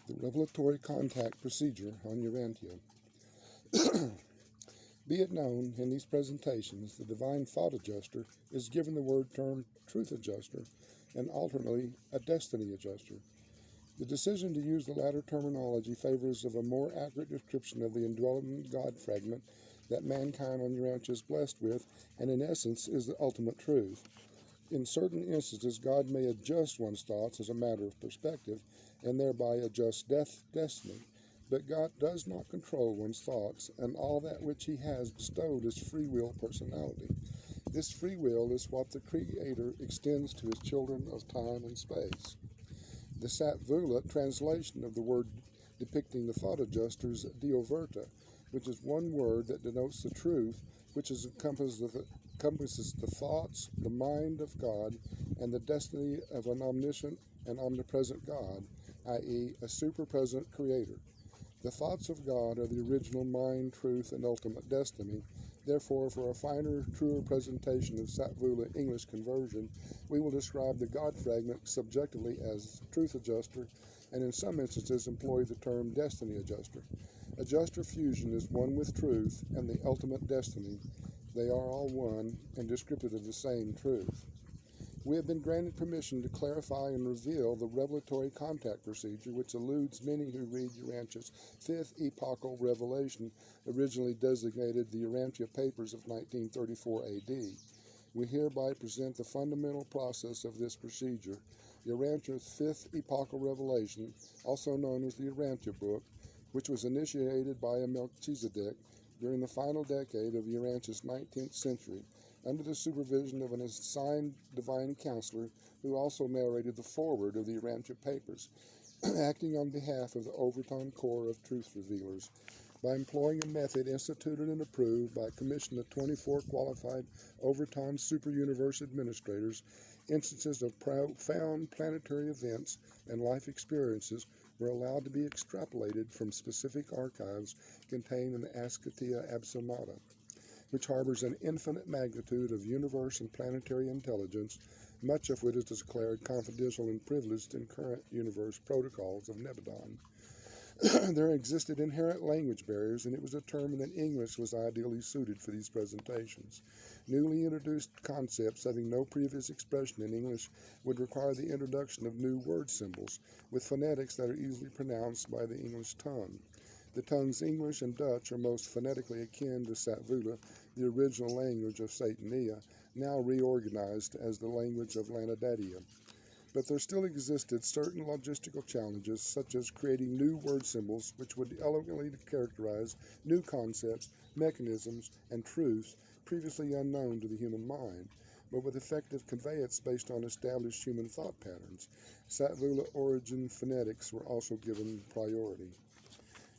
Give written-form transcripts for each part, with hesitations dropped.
The revelatory contact procedure on Urantia. Be it known, in these presentations, the divine thought adjuster is given the word term truth adjuster and alternately a destiny adjuster. The decision to use the latter terminology favors of a more accurate description of the indwelling God fragment that mankind on Urantia is blessed with, and in essence is the ultimate truth. In certain instances, God may adjust one's thoughts as a matter of perspective, and thereby adjust destiny. But God does not control one's thoughts, and all that which He has bestowed is free will personality. This free will is what the Creator extends to His children of time and space. The Satvula translation of the word depicting the thought adjuster is Dioverta, which is one word that denotes the truth, which encompasses the thoughts, the mind of God, and the destiny of an omniscient and omnipresent God, i.e., a super-present Creator. The thoughts of God are the original mind, truth, and ultimate destiny. Therefore, for a finer, truer presentation of Satvula English conversion, we will describe the God fragment subjectively as truth adjuster, and in some instances employ the term destiny adjuster. Adjuster fusion is one with truth and the ultimate destiny. They are all one and descriptive of the same truth. We have been granted permission to clarify and reveal the revelatory contact procedure, which eludes many who read Urantia's fifth epochal revelation, originally designated the Urantia Papers of 1934 AD. We hereby present the fundamental process of this procedure. Urantia's fifth epochal revelation, also known as the Urantia Book, which was initiated by a Melchizedek during the final decade of Urantia's 19th century, under the supervision of an assigned divine counselor who also narrated the foreword of the Urantia Papers, acting on behalf of the Overton Corps of Truth Revealers. By employing a method instituted and approved by a commission of 24 qualified Overton super-universe administrators, instances of profound planetary events and life experiences were allowed to be extrapolated from specific archives contained in the Asketia Absolmata, which harbors an infinite magnitude of universe and planetary intelligence, much of which is declared confidential and privileged in current universe protocols of Nebadon. There existed inherent language barriers, and it was determined that English was ideally suited for these presentations. Newly introduced concepts having no previous expression in English would require the introduction of new word symbols, with phonetics that are easily pronounced by the English tongue. The tongues English and Dutch are most phonetically akin to Satvula, the original language of Satania, now reorganized as the language of Lanadadia. But there still existed certain logistical challenges, such as creating new word symbols which would elegantly characterize new concepts, mechanisms, and truths previously unknown to the human mind, but with effective conveyance based on established human thought patterns. Satvula origin phonetics were also given priority.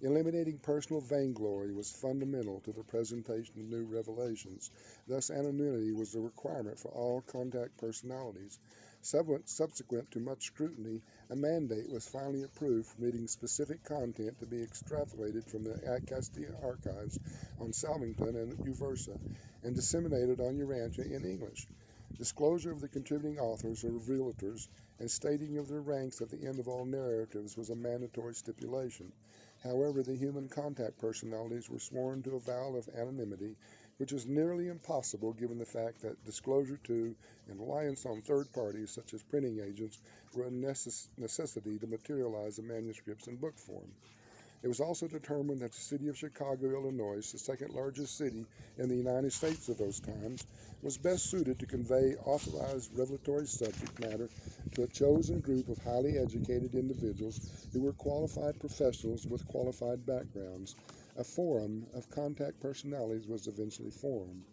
Eliminating personal vainglory was fundamental to the presentation of new revelations. Thus, anonymity was a requirement for all contact personalities. Subsequent to much scrutiny, a mandate was finally approved permitting specific content to be extrapolated from the Castia archives on Salmington and Uversa and disseminated on Urantia in English. Disclosure of the contributing authors or revelators and stating of their ranks at the end of all narratives was a mandatory stipulation. However, the human contact personalities were sworn to a vow of anonymity, which is nearly impossible given the fact that disclosure to and reliance on third parties, such as printing agents, were a necessity to materialize the manuscripts in book form. It was also determined that the city of Chicago, Illinois, the second largest city in the United States of those times, was best suited to convey authorized revelatory subject matter to a chosen group of highly educated individuals who were qualified professionals with qualified backgrounds. A forum of contact personalities was eventually formed.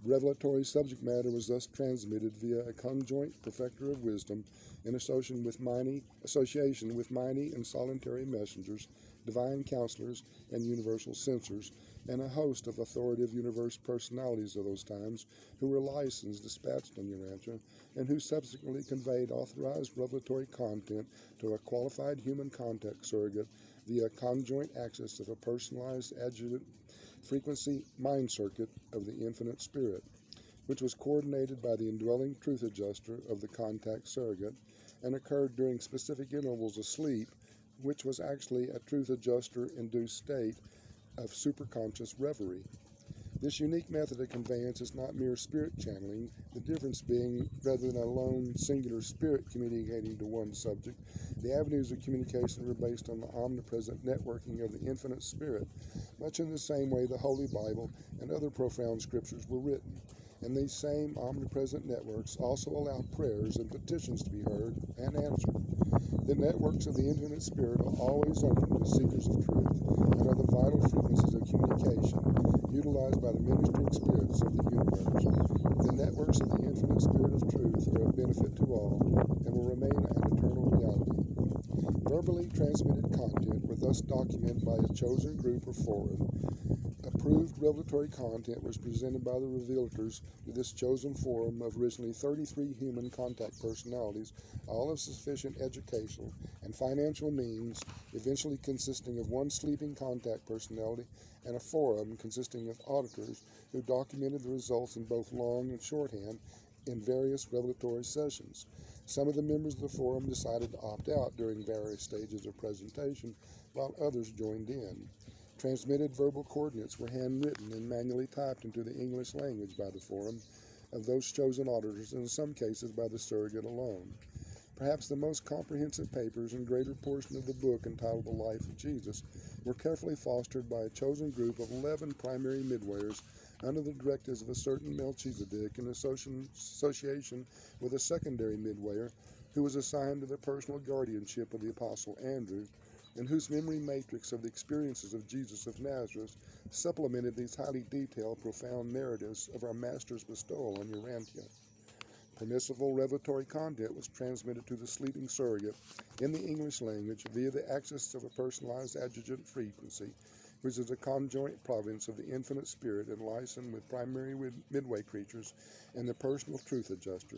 Revelatory subject matter was thus transmitted via a conjoint perfecter of wisdom in association with mighty and solitary messengers, divine counselors, and universal censors, and a host of authoritative universe personalities of those times who were licensed, dispatched on Urantia, and who subsequently conveyed authorized revelatory content to a qualified human contact surrogate via conjoint access of a personalized adjuvant frequency mind circuit of the infinite spirit, which was coordinated by the indwelling truth adjuster of the contact surrogate and occurred during specific intervals of sleep which was actually a truth adjuster-induced state of superconscious reverie. This unique method of conveyance is not mere spirit channeling, the difference being, rather than a lone, singular spirit communicating to one subject, the avenues of communication were based on the omnipresent networking of the infinite spirit, much in the same way the Holy Bible and other profound scriptures were written. And these same omnipresent networks also allow prayers and petitions to be heard and answered. The networks of the infinite spirit are always open to seekers of truth and are the vital frequencies of communication utilized by the ministering spirits of the universe. The networks of the infinite spirit of truth are of benefit to all and will remain an eternal reality. Verbally transmitted content were thus documented by a chosen group or forum. Approved revelatory content was presented by the revelators to this chosen forum of originally 33 human contact personalities, all of sufficient educational and financial means, eventually consisting of one sleeping contact personality and a forum consisting of auditors who documented the results in both long and shorthand in various revelatory sessions. Some of the members of the forum decided to opt out during various stages of presentation, while others joined in. Transmitted verbal coordinates were handwritten and manually typed into the English language by the forum of those chosen auditors, and in some cases by the surrogate alone. Perhaps the most comprehensive papers and greater portion of the book entitled The Life of Jesus were carefully fostered by a chosen group of 11 primary midwayers under the directives of a certain Melchizedek in association with a secondary midwayer who was assigned to the personal guardianship of the Apostle Andrew, and whose memory matrix of the experiences of Jesus of Nazareth supplemented these highly detailed, profound narratives of our Master's bestowal on Urantia. Permissible revelatory content was transmitted to the sleeping surrogate in the English language via the access of a personalized adjuvant frequency, which is a conjoint province of the infinite spirit and licensed with primary midway creatures and the personal truth adjuster.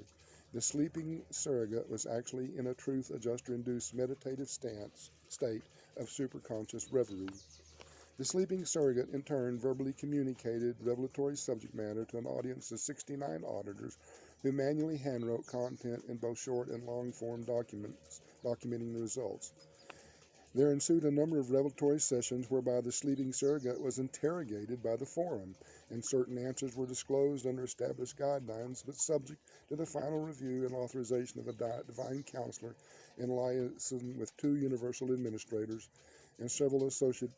The sleeping surrogate was actually in a truth adjuster-induced meditative state of superconscious reverie. The sleeping surrogate, in turn, verbally communicated revelatory subject matter to an audience of 69 auditors who manually handwrote content in both short and long-form documents documenting the results. There ensued a number of revelatory sessions whereby the sleeping surrogate was interrogated by the forum, and certain answers were disclosed under established guidelines, but subject to the final review and authorization of a divine counselor in liaison with 2 universal administrators and several associate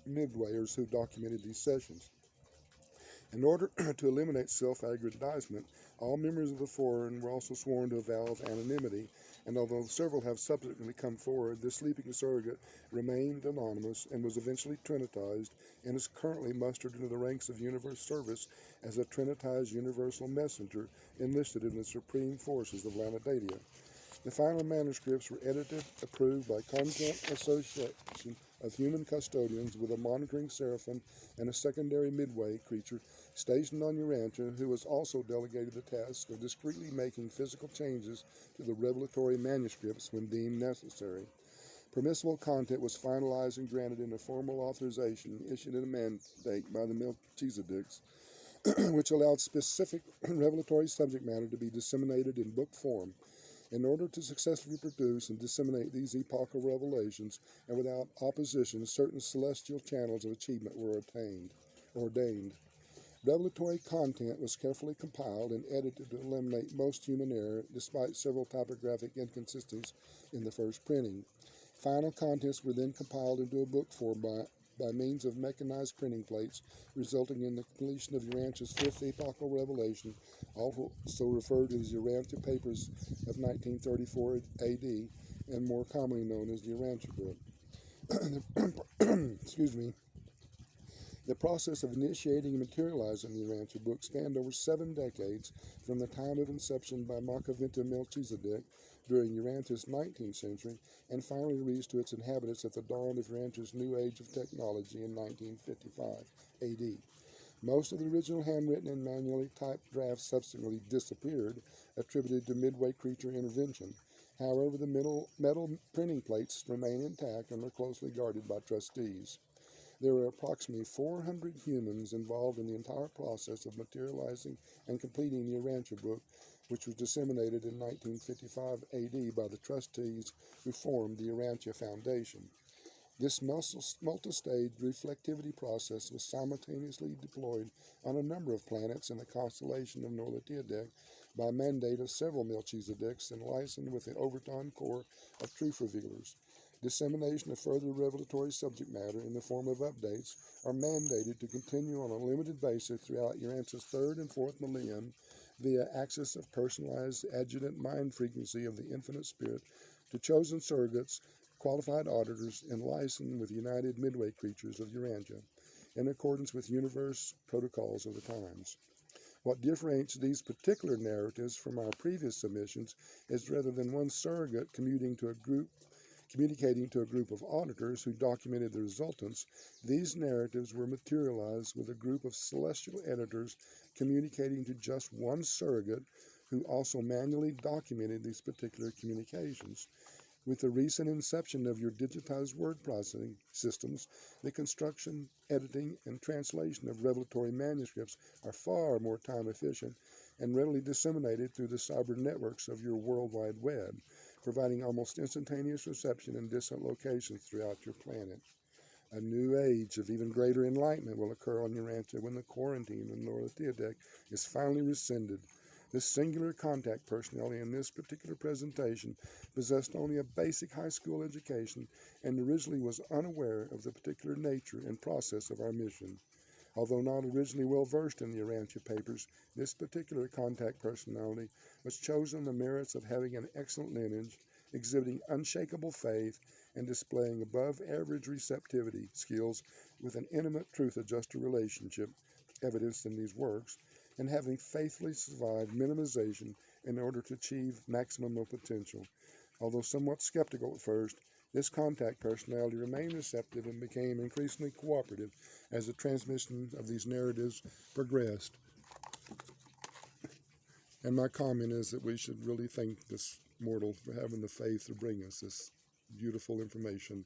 midwayers who documented these sessions. In order to eliminate self-aggrandizement, all members of the forum were also sworn to a vow of anonymity, and although several have subsequently come forward, the sleeping surrogate remained anonymous and was eventually trinitized and is currently mustered into the ranks of universe service as a trinitized universal messenger enlisted in the supreme forces of Lanadedia. The final manuscripts were edited, approved by conjoint association of human custodians with a monitoring seraphim and a secondary midway creature stationed on Urantia, who was also delegated the task of discreetly making physical changes to the revelatory manuscripts when deemed necessary. Permissible content was finalized and granted in a formal authorization issued in a mandate by the Melchizedeks, which allowed specific revelatory subject matter to be disseminated in book form. In order to successfully produce and disseminate these epochal revelations, and without opposition, certain celestial channels of achievement were ordained. Revelatory content was carefully compiled and edited to eliminate most human error, despite several typographic inconsistencies in the first printing. Final contents were then compiled into a book form by means of mechanized printing plates, resulting in the completion of Urantia's 5th epochal revelation, also referred to as Urantia Papers of 1934 AD, and more commonly known as the Urantia Book. Excuse me. The process of initiating and materializing the Urantia book spanned over 7 decades, from the time of inception by Makhaventa Melchizedek during Urantia's 19th century, and finally reached to its inhabitants at the dawn of Urantia's new age of technology in 1955 AD. Most of the original handwritten and manually typed drafts subsequently disappeared, attributed to midway creature intervention. However, the metal printing plates remain intact and are closely guarded by trustees. There were approximately 400 humans involved in the entire process of materializing and completing the Urantia book, which was disseminated in 1955 AD by the trustees who formed the Urantia Foundation. This multi-stage reflectivity process was simultaneously deployed on a number of planets in the constellation of Urantia by mandate of several Melchizedeks and licensed with the Overton Corps of Truth Revealers. Dissemination of further revelatory subject matter in the form of updates are mandated to continue on a limited basis throughout Urantia's third and fourth millennium via access of personalized adjutant mind frequency of the infinite spirit to chosen surrogates, qualified auditors, and licensed with united midway creatures of Urantia, in accordance with universe protocols of the times. What differentiates these particular narratives from our previous submissions is rather than one surrogate communicating to a group of auditors who documented the resultants, these narratives were materialized with a group of celestial editors communicating to just one surrogate who also manually documented these particular communications. With the recent inception of your digitized word processing systems, the construction, editing, and translation of revelatory manuscripts are far more time efficient and readily disseminated through the cyber networks of your World Wide Web, providing almost instantaneous reception in distant locations throughout your planet. A new age of even greater enlightenment will occur on Urantia when the quarantine in Urantia is finally rescinded. This singular contact personality in this particular presentation possessed only a basic high school education and originally was unaware of the particular nature and process of our mission. Although not originally well versed in the Urantia Papers, this particular contact personality was chosen on the merits of having an excellent lineage, exhibiting unshakable faith, and displaying above average receptivity skills with an intimate truth adjuster relationship, evidenced in these works, and having faithfully survived minimization in order to achieve maximum potential. Although somewhat skeptical at first, this contact personality remained receptive and became increasingly cooperative as the transmission of these narratives progressed. And my comment is that we should really thank this mortal for having the faith to bring us this beautiful information.